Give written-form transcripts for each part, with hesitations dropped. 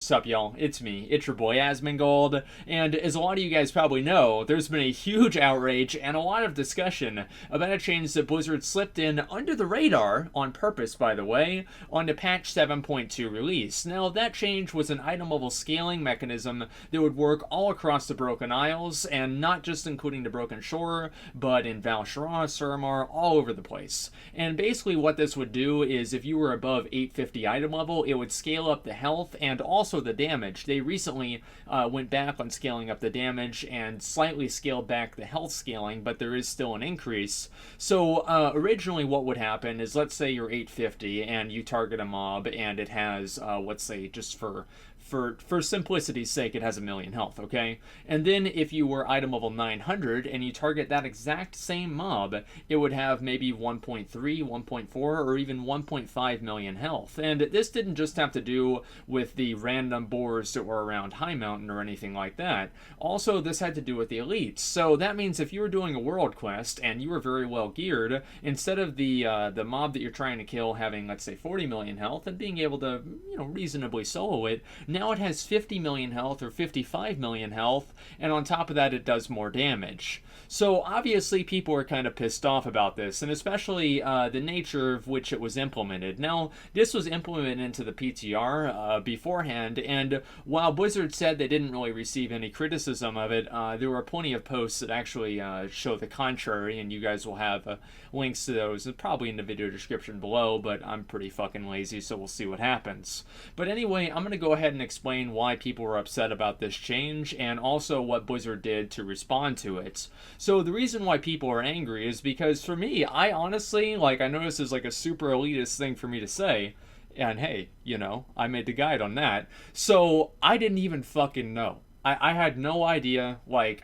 Sup, y'all? It's me. It's your boy Asmongold. And as a lot of you guys probably know, there's been a huge outrage and a lot of discussion about a change that Blizzard slipped in under the radar, on purpose by the way, on the patch 7.2 release. Now, that change was an item level scaling mechanism that would work all across the Broken Isles, and not just including the Broken Shore, but in Val'sharah, Suramar, all over the place. And basically what this would do is if you were above 850 item level, it would scale up the health and also the damage. They recently went back on scaling up the damage and slightly scaled back the health scaling, but there is still an increase. So originally what would happen is, let's say you're 850 and you target a mob and it has, let's say just for simplicity's sake, it has 1,000,000 health, okay? And then if you were item level 900 and you target that exact same mob, it would have maybe 1.3, 1.4, or even 1.5 million health. And this didn't just have to do with the random boars that were around High Mountain or anything like that. Also, this had to do with the elites. So that means if you were doing a world quest and you were very well geared, instead of the mob that you're trying to kill having, let's say, 40 million health and being able to, reasonably solo it, now it has 50 million health or 55 million health, and on top of that it does more damage. So obviously people are kind of pissed off about this, and especially the nature of which it was implemented. Now, this was implemented into the PTR beforehand, and while Blizzard said they didn't really receive any criticism of it, there were plenty of posts that actually show the contrary, and you guys will have links to those probably in the video description below, but I'm pretty fucking lazy, so we'll see what happens. But anyway, I'm going to go ahead and explain why people were upset about this change, and also what Blizzard did to respond to it. So the reason why people are angry is because, for me, I honestly, I know this is a super elitist thing for me to say, and hey, I made the guide on that, so I didn't even fucking know. I had no idea.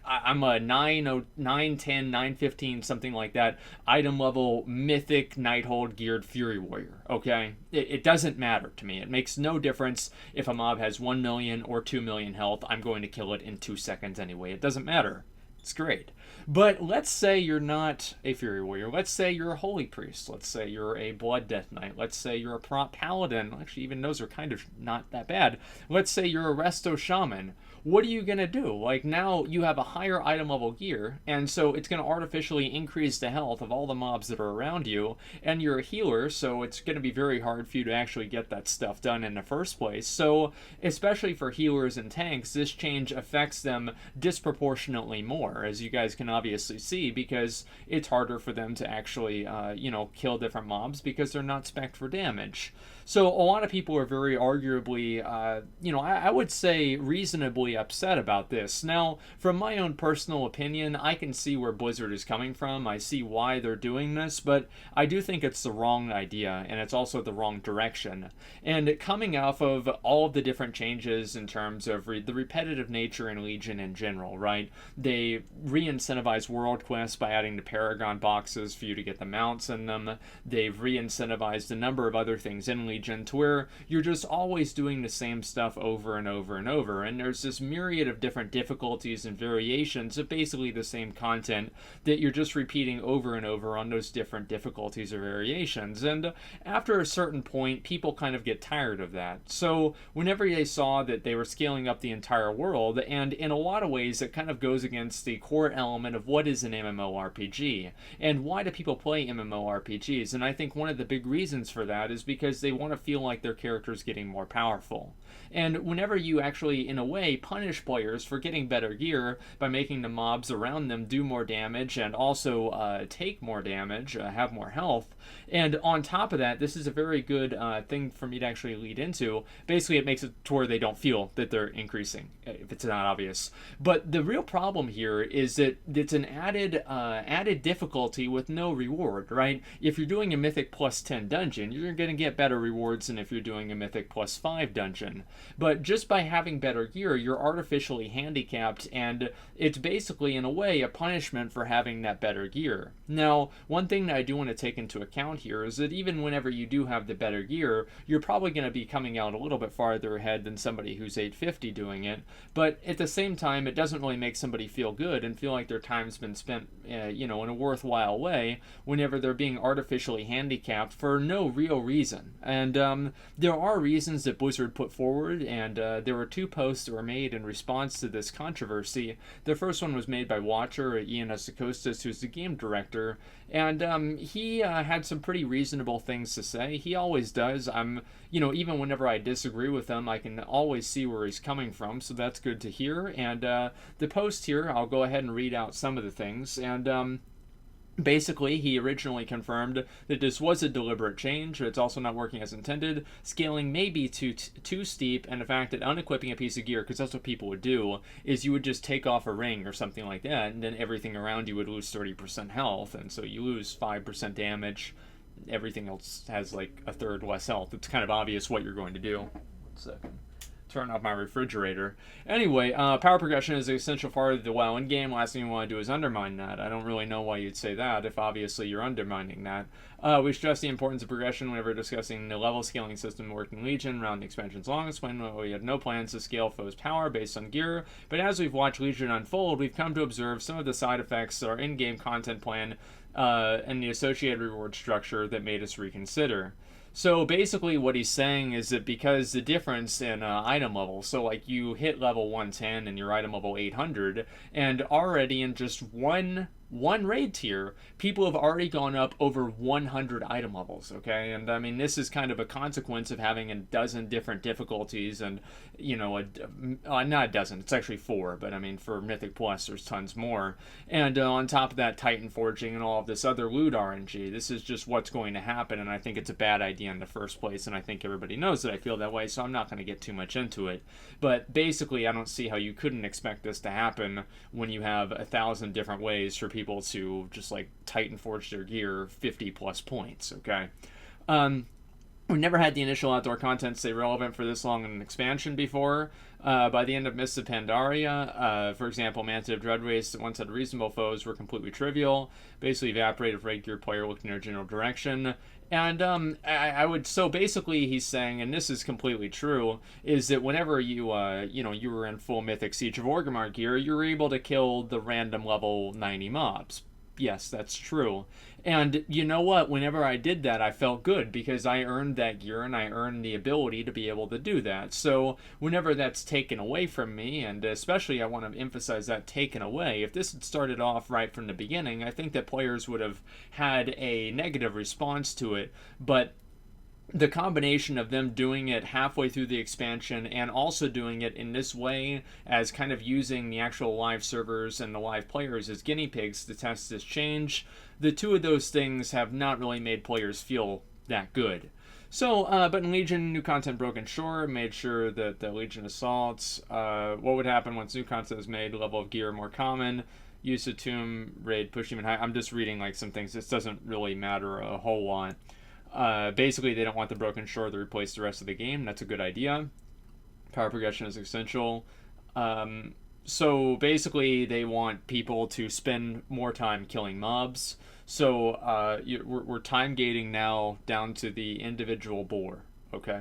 I'm a 9, 10, 915, something like that, item level mythic Nighthold geared Fury Warrior, okay? It doesn't matter to me. It makes no difference if a mob has 1 million or 2 million health. I'm going to kill it in 2 seconds anyway. It doesn't matter. It's great. But let's say you're not a Fury Warrior. Let's say you're a Holy Priest. Let's say you're a Blood Death Knight. Let's say you're a Prompt Paladin. Actually, even those are kind of not that bad. Let's say you're a Resto Shaman. What are you going to do? Now you have a higher item level gear, and so it's going to artificially increase the health of all the mobs that are around you, and you're a healer, so it's going to be very hard for you to actually get that stuff done in the first place. So, especially for healers and tanks, this change affects them disproportionately more, as you guys can obviously see, because it's harder for them to actually, kill different mobs because they're not spec'd for damage. So a lot of people are very arguably, I would say reasonably upset about this. Now, from my own personal opinion, I can see where Blizzard is coming from. I see why they're doing this, but I do think it's the wrong idea, and it's also the wrong direction. And coming off of all of the different changes in terms of the repetitive nature in Legion in general, right? They re-incentivize world quests by adding the Paragon boxes for you to get the mounts in them. They've re-incentivized a number of other things in Legion to where you're just always doing the same stuff over and over and over, and there's this myriad of different difficulties and variations of basically the same content that you're just repeating over and over on those different difficulties or variations. And after a certain point, people kind of get tired of that. So whenever they saw that they were scaling up the entire world, and in a lot of ways it kind of goes against the core element of what is an MMORPG and why do people play MMORPGs. And I think one of the big reasons for that is because they want to feel like their character is getting more powerful. And whenever you actually, in a way, punish players for getting better gear by making the mobs around them do more damage and also take more damage, have more health, and on top of that, this is a very good thing for me to actually lead into. Basically, it makes it to where they don't feel that they're increasing, if it's not obvious. But the real problem here is that it's an added difficulty with no reward, right? If you're doing a Mythic plus 10 dungeon, you're going to get better rewards than if you're doing a Mythic plus 5 dungeon. But just by having better gear, you're artificially handicapped, and it's basically, in a way, a punishment for having that better gear. Now, one thing that I do want to take into account here is that even whenever you do have the better gear, you're probably going to be coming out a little bit farther ahead than somebody who's 850 doing it, but at the same time, it doesn't really make somebody feel good good and feel like their time's been spent, in a worthwhile way whenever they're being artificially handicapped for no real reason. And there are reasons that Blizzard put forward, and there were 2 posts that were made in response to this controversy. The first one was made by Watcher Ian Asakostas, who's the game director, and he had some pretty reasonable things to say. He always does. Even whenever I disagree with him, I can always see where he's coming from, so that's good to hear. And the post here, I'll go ahead and read out some of the things. And basically, he originally confirmed that this was a deliberate change. It's also not working as intended. Scaling may be too steep, and the fact that unequipping a piece of gear, because that's what people would do, is you would just take off a ring or something like that, and then everything around you would lose 30% health, and so you lose 5% damage. Everything else has like a third less health. It's kind of obvious what you're going to do. 1 second. Turn off my refrigerator. Anyway, power progression is an essential part of the WoW in-game. Last thing you want to do is undermine that. I don't really know why you'd say that if obviously you're undermining that. We stress the importance of progression whenever discussing the level scaling system working Legion. Around the expansion's long explained we had no plans to scale foes' power based on gear, but as we've watched Legion unfold, we've come to observe some of the side effects that our in-game content plan and the associated reward structure that made us reconsider. So basically what he's saying is that because the difference in item level, so like you hit level 110 and your item level 800, and already in just one raid tier, people have already gone up over 100 item levels, okay? And I mean, this is kind of a consequence of having a dozen different difficulties and, not a dozen, it's actually 4, but I mean, for Mythic Plus, there's tons more. And on top of that, Titan Forging and all of this other loot RNG, this is just what's going to happen, and I think it's a bad idea in the first place, and I think everybody knows that I feel that way, so I'm not going to get too much into it. But basically, I don't see how you couldn't expect this to happen when you have 1,000 different ways for people to just like Titan Forge their gear 50 plus points, okay? We never had the initial outdoor content stay relevant for this long in an expansion before. By the end of Mists of Pandaria, for example, Manta Dread Race that once had reasonable foes were completely trivial, basically evaporated if raid gear player looking in a general direction. And I would, so basically he's saying, and this is completely true, is that whenever you were in full Mythic Siege of Orgrimmar gear, you were able to kill the random level 90 mobs. Yes, that's true. And you know what? Whenever I did that, I felt good because I earned that gear and I earned the ability to be able to do that. So whenever that's taken away from me, and especially I want to emphasize that taken away, if this had started off right from the beginning, I think that players would have had a negative response to it. But the combination of them doing it halfway through the expansion and also doing it in this way as kind of using the actual live servers and the live players as guinea pigs to test this change, the two of those things have not really made players feel that good. So, but in Legion, new content Broken Shore made sure that the Legion Assaults, what would happen once new content is made, level of gear more common, use of Tomb, raid, push even high. I'm just reading like some things. This doesn't really matter a whole lot. Basically, they don't want the Broken Shore to replace the rest of the game. That's a good idea. Power progression is essential. So basically, they want people to spend more time killing mobs. So we're time gating now down to the individual boar. Okay.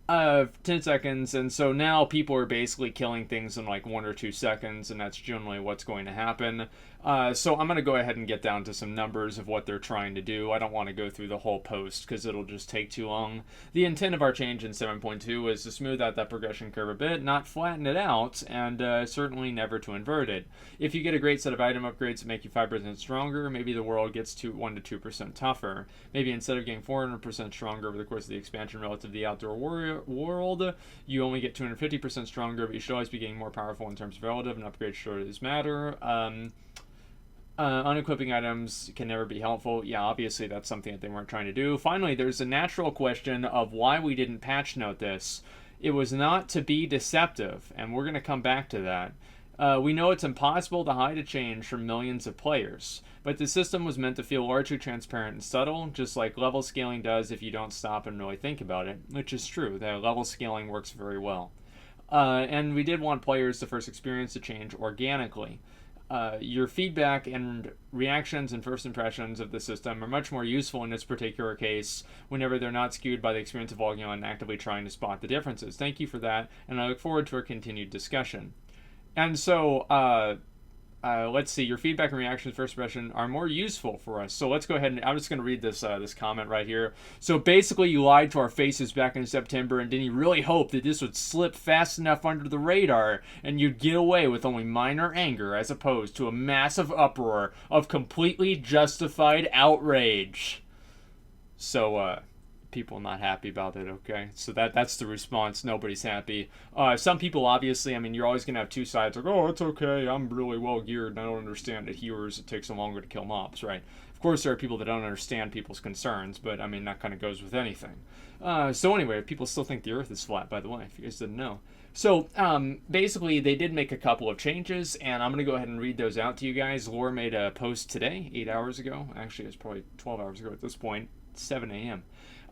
10 seconds, and so now people are basically killing things in like 1 or 2 seconds, and that's generally what's going to happen. So I'm going to go ahead and get down to some numbers of what they're trying to do. I don't want to go through the whole post because it'll just take too long. The intent of our change in 7.2 is to smooth out that progression curve a bit, not flatten it out, and certainly never to invert it. If you get a great set of item upgrades that make you 5% stronger, maybe the world gets to 1 to 2% tougher. Maybe instead of getting 400% stronger over the course of the expansion relative to the outdoor world, you only get 250% stronger, but you should always be getting more powerful in terms of relative, and upgrades sure does matter. Unequipping items can never be helpful. Yeah, obviously that's something that they weren't trying to do. Finally, there's a natural question of why we didn't patch note this. It was not to be deceptive, and we're going to come back to that. We know it's impossible to hide a change from millions of players, but the system was meant to feel largely transparent and subtle, just like level scaling does if you don't stop and really think about it, which is true. That level scaling works very well. And we did want players to first experience the change organically. Your feedback and reactions and first impressions of the system are much more useful in this particular case whenever they're not skewed by the experience of logging on and actively trying to spot the differences. Thank you for that, and I look forward to our continued discussion. And so, let's see. Your feedback and reactions first impression are more useful for us. So let's go ahead and I'm just going to read this comment right here. So basically, you lied to our faces back in September, and didn't you really hope that this would slip fast enough under the radar, and you'd get away with only minor anger as opposed to a massive uproar of completely justified outrage. So, people not happy about it, okay? So that's the response. Nobody's happy. Some people, obviously, I mean, you're always going to have two sides. Like, oh, it's okay. I'm really well geared, and I don't understand that healers, it takes them longer to kill mobs, right? Of course, there are people that don't understand people's concerns, but, I mean, that kind of goes with anything. So anyway, people still think the Earth is flat, by the way, if you guys didn't know. So, basically, they did make a couple of changes, and I'm going to go ahead and read those out to you guys. Lore made a post today, 8 hours ago. Actually, it's probably 12 hours ago at this point, 7 a.m.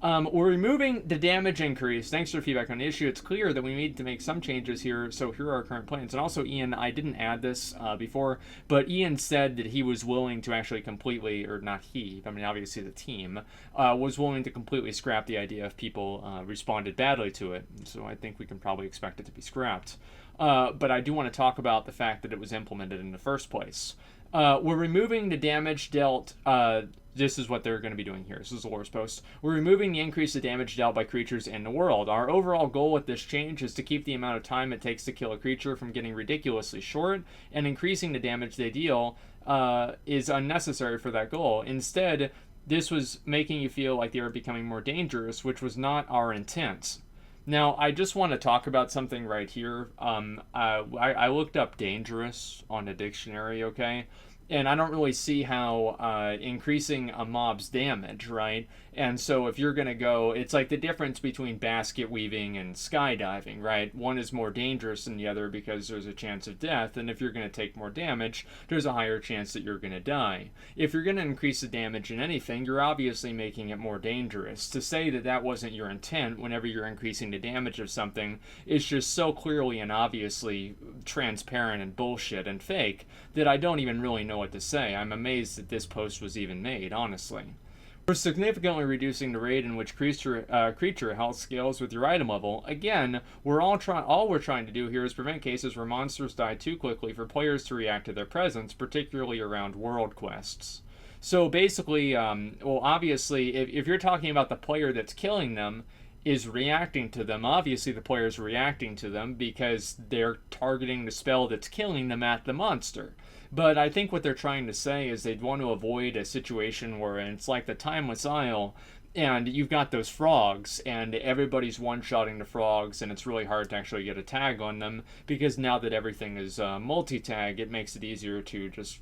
We're removing the damage increase. Thanks for the feedback on the issue. It's clear that we need to make some changes here, so here are our current plans. And also, Ian, I didn't add this before, but Ian said that he was willing to actually completely, or not he, I mean, obviously the team, was willing to completely scrap the idea if people responded badly to it. So I think we can probably expect it to be scrapped. But I do want to talk about the fact that it was implemented in the first place. We're removing the damage dealt. This is what they're going to be doing here. This is the Lore's post. We're removing the increase of damage dealt by creatures in the world. Our overall goal with this change is to keep the amount of time it takes to kill a creature from getting ridiculously short, and increasing the damage they deal is unnecessary for that goal. Instead, this was making you feel like they were becoming more dangerous, which was not our intent. Now, I just want to talk about something right here. I looked up dangerous on the dictionary, okay? And I don't really see how increasing a mob's damage, right? And so if you're going to go, it's like the difference between basket weaving and skydiving, right? One is more dangerous than the other because there's a chance of death. And if you're going to take more damage, there's a higher chance that you're going to die. If you're going to increase the damage in anything, you're obviously making it more dangerous. To say that that wasn't your intent whenever you're increasing the damage of something is just so clearly and obviously transparent and bullshit and fake that I don't even really know what to say. I'm amazed that this post was even made, honestly. We're significantly reducing the rate in which creature health scales with your item level. Again, all we're trying to do here is prevent cases where monsters die too quickly for players to react to their presence, particularly around world quests. So basically, well, obviously, if you're talking about the player that's killing them is reacting to them, obviously the player's reacting to them because they're targeting the spell that's killing them at the monster. But I think what they're trying to say is they'd want to avoid a situation where it's like the Timeless Isle, and you've got those frogs, and everybody's one-shotting the frogs, and it's really hard to actually get a tag on them, because now that everything is multi-tag, it makes it easier to just,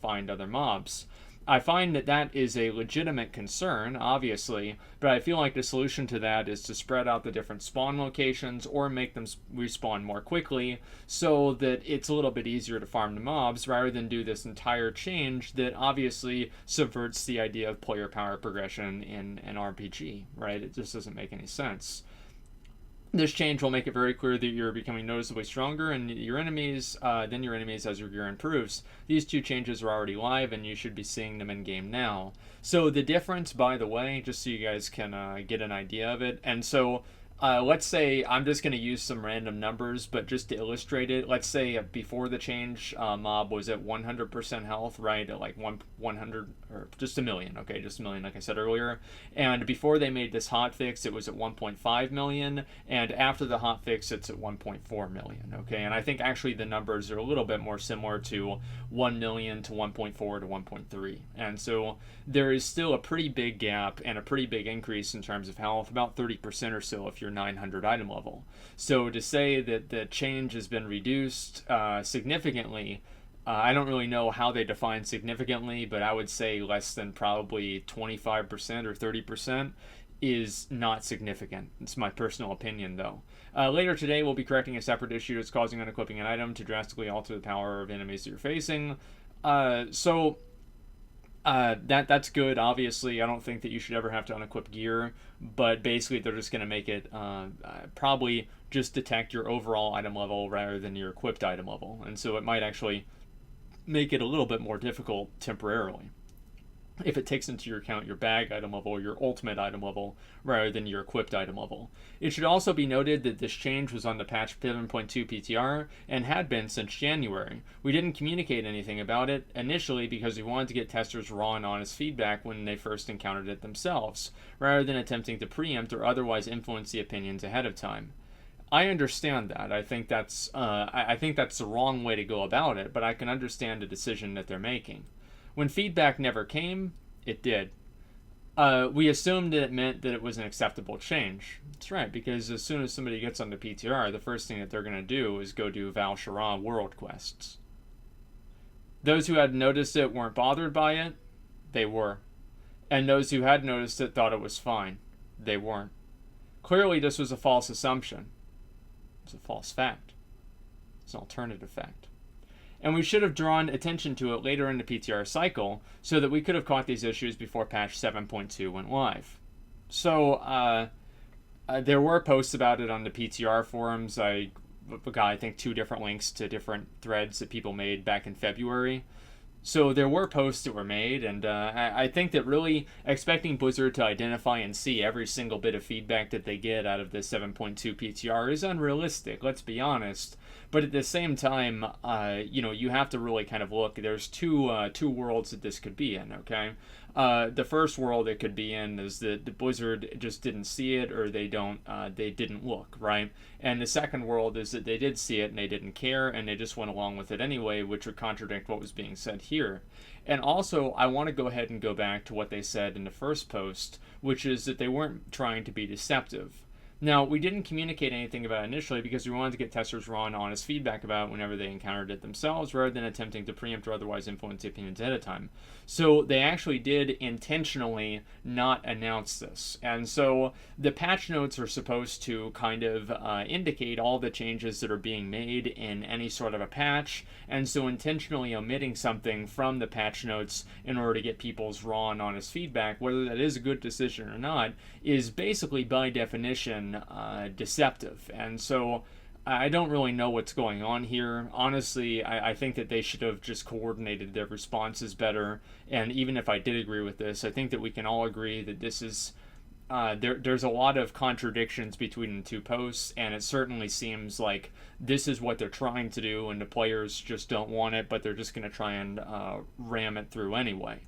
find other mobs. I find that that is a legitimate concern, obviously, but I feel like the solution to that is to spread out the different spawn locations or make them respawn more quickly so that it's a little bit easier to farm the mobs rather than do this entire change that obviously subverts the idea of player power progression in an RPG, right? It just doesn't make any sense. This change will make it very clear that you're becoming noticeably stronger and your enemies as your gear improves. These two changes are already live and you should be seeing them in game now. So the difference, by the way, just so you guys can get an idea of it, and so let's say I'm just going to use some random numbers, but just to illustrate it, let's say before the change, mob was at 100% health, right? At like 100, or just a million, okay? Just a million, like I said earlier. And before they made this hotfix, it was at 1.5 million. And after the hotfix, it's at 1.4 million, okay? And I think actually the numbers are a little bit more similar to 1 million to 1.4 to 1.3. And so there is still a pretty big gap and a pretty big increase in terms of health, about 30% or so if you're 900 item level. So to say that the change has been reduced significantly, I don't really know how they define significantly, but I would say less than probably 25% or 30% is not significant. It's my personal opinion, though. Later today, we'll be correcting a separate issue that's causing unequipping an item to drastically alter the power of enemies that you're facing. That's good. Obviously, I don't think that you should ever have to unequip gear, but basically they're just going to make it probably just detect your overall item level rather than your equipped item level, and so it might actually make it a little bit more difficult temporarily. if it takes into account your bag item level or your ultimate item level rather than your equipped item level. It should also be noted that this change was on the patch 7.2 PTR and had been since January. We didn't communicate anything about it initially because we wanted to get testers raw and honest feedback when they first encountered it themselves, rather than attempting to preempt or otherwise influence the opinions ahead of time. I understand that. I think that's the wrong way to go about it, but I can understand the decision that they're making. When feedback never came, it did. We assumed that it meant that it was an acceptable change. That's right, because as soon as somebody gets on the PTR, the first thing that they're going to do is go do Val Shara world quests. Those who had noticed it weren't bothered by it. They were. And those who had noticed it thought it was fine. They weren't. Clearly, this was a false assumption. It's a false fact. It's an alternative fact. And we should have drawn attention to it later in the PTR cycle so that we could have caught these issues before patch 7.2 went live. So there were posts about it on the PTR forums. I got, I think, 2 different links to different threads that people made back in February. So there were posts that were made, and I think that really expecting Blizzard to identify and see every single bit of feedback that they get out of the 7.2 PTR is unrealistic, let's be honest. But at the same time, you have to really kind of look. There's two worlds that this could be in, okay? The first world it could be in is that the Blizzard just didn't see it, or they didn't look, right? And the second world is that they did see it and they didn't care and they just went along with it anyway, which would contradict what was being said here. And also, I want to go ahead and go back to what they said in the first post, which is that they weren't trying to be deceptive. Now, we didn't communicate anything about it initially because we wanted to get testers raw and honest feedback about it whenever they encountered it themselves, rather than attempting to preempt or otherwise influence the opinions ahead of time. So they actually did intentionally not announce this. And so the patch notes are supposed to kind of indicate all the changes that are being made in any sort of a patch, and so intentionally omitting something from the patch notes in order to get people's raw and honest feedback, whether that is a good decision or not, is basically by definition deceptive. And so I don't really know what's going on here. Honestly, I think that they should have just coordinated their responses better. And even if I did agree with this, I think that we can all agree that this is there's a lot of contradictions between the 2 posts, and it certainly seems like this is what they're trying to do and the players just don't want it, but they're just going to try and ram it through anyway.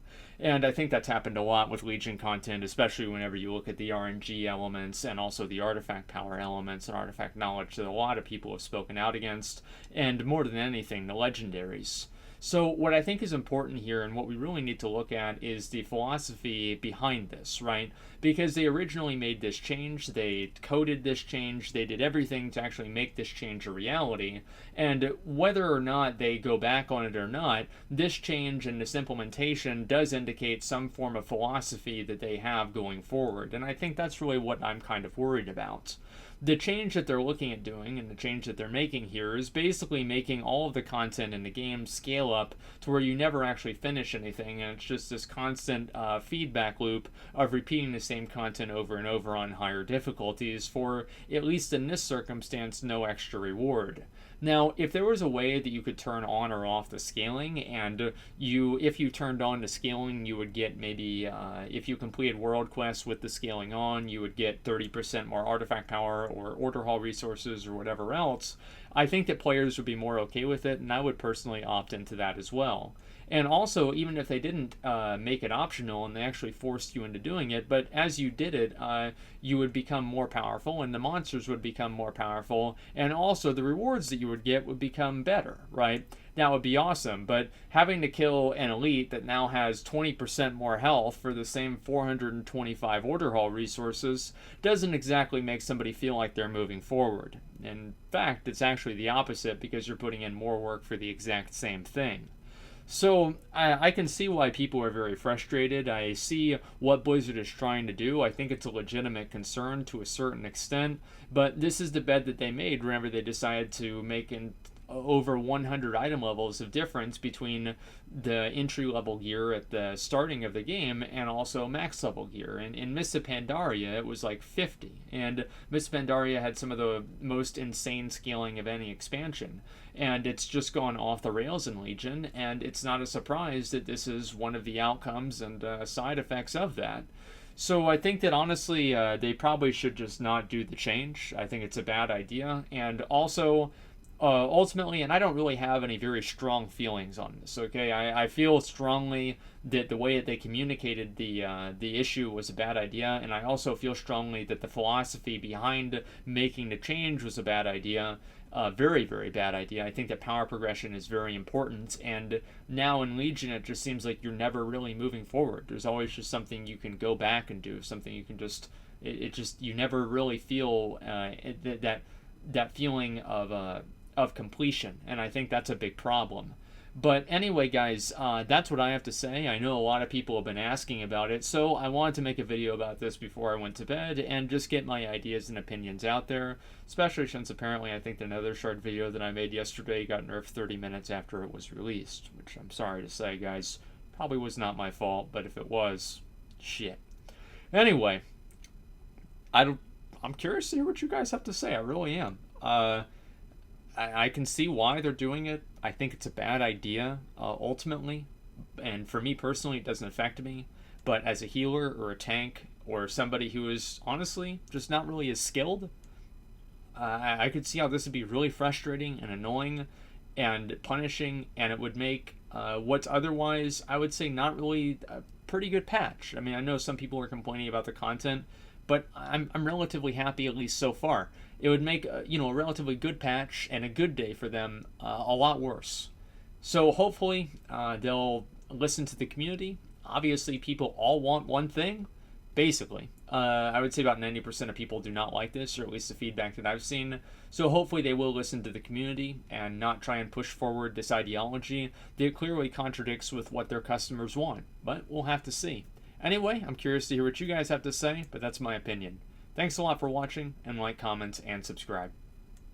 And I think that's happened a lot with Legion content, especially whenever you look at the RNG elements and also the artifact power elements and artifact knowledge that a lot of people have spoken out against, and more than anything, the legendaries. So what I think is important here and what we really need to look at is the philosophy behind this, right? Because they originally made this change, they coded this change, they did everything to actually make this change a reality, and whether or not they go back on it or not, this change and this implementation does indicate some form of philosophy that they have going forward, and I think that's really what I'm kind of worried about. The change that they're looking at doing and the change that they're making here is basically making all of the content in the game scale up to where you never actually finish anything, and it's just this constant feedback loop of repeating the same content over and over on higher difficulties for, at least in this circumstance, no extra reward. Now, if there was a way that you could turn on or off the scaling, and if you turned on the scaling, you would get maybe, if you completed world quests with the scaling on, you would get 30% more artifact power or order hall resources or whatever else, I think that players would be more okay with it, and I would personally opt into that as well. And also, even if they didn't make it optional and they actually forced you into doing it, but as you did it, you would become more powerful and the monsters would become more powerful, and also the rewards that you would get would become better, right? That would be awesome, but having to kill an elite that now has 20% more health for the same 425 order hall resources doesn't exactly make somebody feel like they're moving forward. In fact, it's actually the opposite, because you're putting in more work for the exact same thing. So I can see why people are very frustrated. I see what Blizzard is trying to do. I think it's a legitimate concern to a certain extent, but this is the bed that they made whenever they decided to make over 100 item levels of difference between the entry level gear at the starting of the game and also max level gear. And in Mists of Pandaria, it was like 50. And Mists of Pandaria had some of the most insane scaling of any expansion. And it's just gone off the rails in Legion, and it's not a surprise that this is one of the outcomes and side effects of that. So I think that honestly, they probably should just not do the change. I think it's a bad idea. And also, ultimately, and I don't really have any very strong feelings on this. Okay, I feel strongly that the way that they communicated the issue was a bad idea, and I also feel strongly that the philosophy behind making the change was a bad idea. Very, very bad idea. I think that power progression is very important, and now in Legion it just seems like you're never really moving forward. There's always just something you can go back and do, something you can just, it just, you never really feel that feeling of completion, and I think that's a big problem. But anyway, guys, that's what I have to say. I know a lot of people have been asking about it, so I wanted to make a video about this before I went to bed and just get my ideas and opinions out there, especially since apparently I think the Nether Shard video that I made yesterday got nerfed 30 minutes after it was released, which I'm sorry to say, guys, probably was not my fault, but if it was, shit. Anyway, I'm curious to hear what you guys have to say. I really am. I can see why they're doing it. I think it's a bad idea, ultimately. And for me personally, it doesn't affect me. But as a healer or a tank or somebody who is honestly just not really as skilled, I could see how this would be really frustrating and annoying and punishing. And it would make what's otherwise, I would say, not really a pretty good patch. I mean, I know some people are complaining about the content, but I'm relatively happy, at least so far. It would make a relatively good patch and a good day for them a lot worse. So hopefully they'll listen to the community. Obviously, people all want one thing, basically. I would say about 90% of people do not like this, or at least the feedback that I've seen. So hopefully they will listen to the community and not try and push forward this ideology that clearly contradicts with what their customers want. But we'll have to see. Anyway, I'm curious to hear what you guys have to say, but that's my opinion. Thanks a lot for watching, and like, comment, and subscribe.